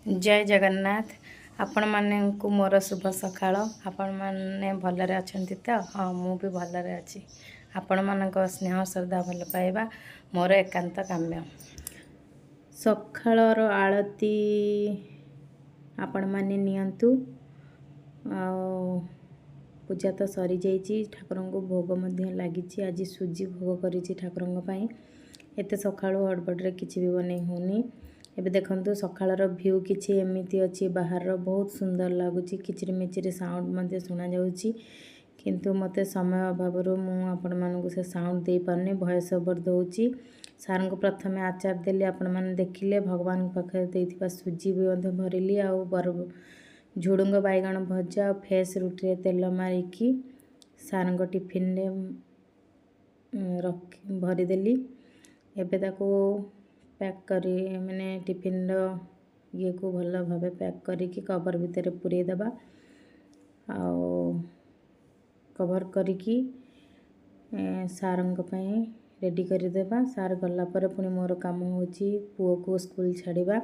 जय जगन्नाथ। आपण मानकु मोर शुभ सकाळ। आपण माने भलरे अछंती त? हाँ, मु भी भलरे अछि। आपण मानक स्नेह श्रद्धा भल पाइबा मोर एकांत काम्य। सकाळर आळती आपण माने नियंतु। पूजा तो सरी जाइछि, ठाकुरन को भोग मध्य लागिछि। आज सुजी भोग करिछि ठाकुरन पई। एते सकाळो हड़बड़रे किछि भी बनै होनी। एबे देखंतु सकाळर व्यू किछि एमिति अछि, बाहर बहुत सुंदर लागुछि। किचिर मिचिर साउंड मध्य सुना जाउछि, किंतु मते समय अभावरो मु आपण मानकु से साउंड दे पारने, वॉइस ओवर दउछि। सारंग प्रथमे आचार देली, आपण मान देखिले। भगवान पाखे देइथिबा सुजी भी मध्य भरिली, आ झुडुंग बाइगण भजा फेस रुटी तेल मारिकी सारंग टिफिन रे भरी देली। एबे ताको पैक करी मैंने टिफिन ये को भल भाव पैक करिकी कवर भितर पूरे दबा। कवर करिकी सारंग पई रेडी करी देबा। सार गला पर पुनी मोर काम होची पुओ को स्कूल छाड़ीबा।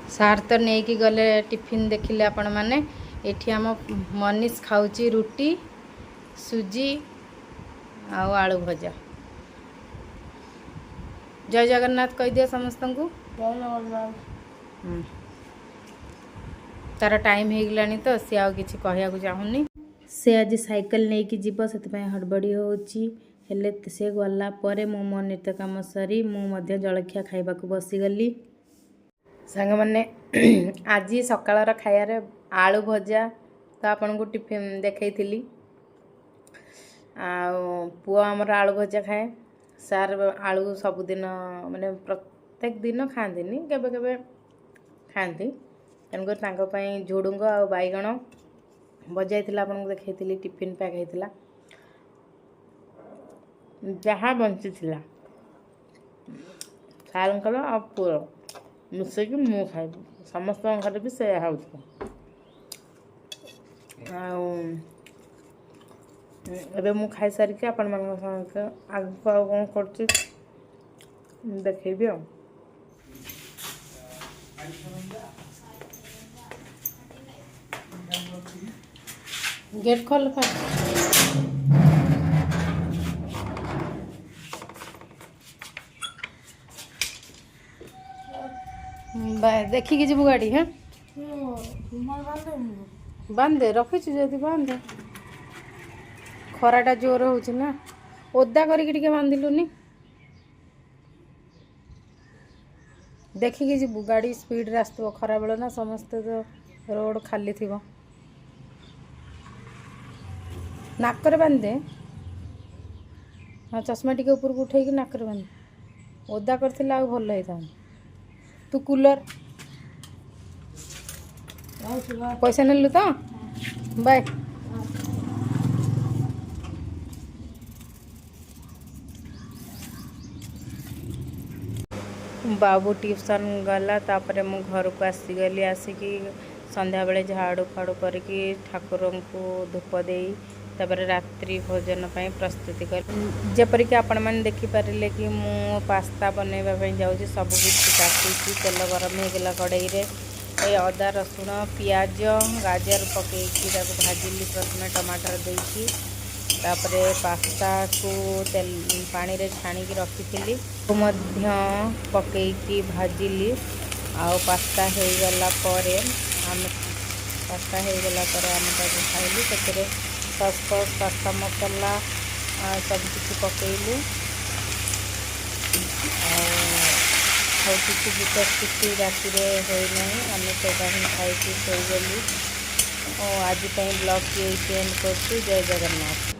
सार तो नहीं कि गले टिफिन देखिले आपण माने। एठी हम मनीष खाउची रुटी सुजी आ आलू भजा। जय जगन्नाथ कह दिया समस्त को। तार टाइम हो गलानी तो सी आ किसी कहया चाहूनी। से आज साइकिल नहीं कि जीव से हड़बड़ी होची। हेले से गला परे मो मो नित्य काम सरी मु जलखिया खाइबा को बसीगली। सांग मैंने आज सकाळर खायारे आलू भजा तो आपन को टिफिन देखई। पुआ आमर आलू भजा खाए। सार आलू सबुदिन माने प्रत्येक दिन खाती, केबे केबे खाती। तेणुकर झुडुंग आ बैगण भजा आपन को देखी टिफिन पैक होता जहाँ बंची सार आ पुओ मिसेक मु खाइ। समस्त घर भी से एबे मु खाई सारिके आपण मान आगु आ कौन कर देखेबी। गेट खोल देखिकी जीवु गाड़ी। हाँ बांधे रखी जदि बांधे। खराटा जोर होची ना, ओदा करके बांधिलुनी। देखिकी जीवु गाड़ी स्पीड रे आसुव। खरा बेल ना समस्त तो रोड खाली थी। नाकर बांधे। हाँ चश्मा टिके ऊपर को उठे नाकर बांधे। ओदा कर आ भल होता। तू कूलर पैसा नेलु तो बाय। बाबू ट्यूशन गला तापरे मु घर को आसीगली। आसिकी संध्या बेले झाड़ू फाड़ू करके ठाकुर को धूप दे तापर रात्रि भोजन पाई प्रस्तुति कर। जेपरिक आपण मैंने देखिपारे कि मु पास्ता बनवाई जाऊँगी। सबकिछ काटी तेल गरम होगला कड़ाई रे। अदा रसुण पियाज गाजर पकईकी भाजिली। प्रथम टमाटर देकी तापरे पास्ता को तेल पानी रे छाणी रखी पकईकी भाजिली। आउ पास्ता हो गला परे आम पास्ता हो गला परे आम खाइलु। से सस पास्ता मसला सब किसी पकईलु। किसी विशेष किसी राति होना आम से खाई शोगलु। आज ब्लॉग की एंड कर। जय जगन्नाथ।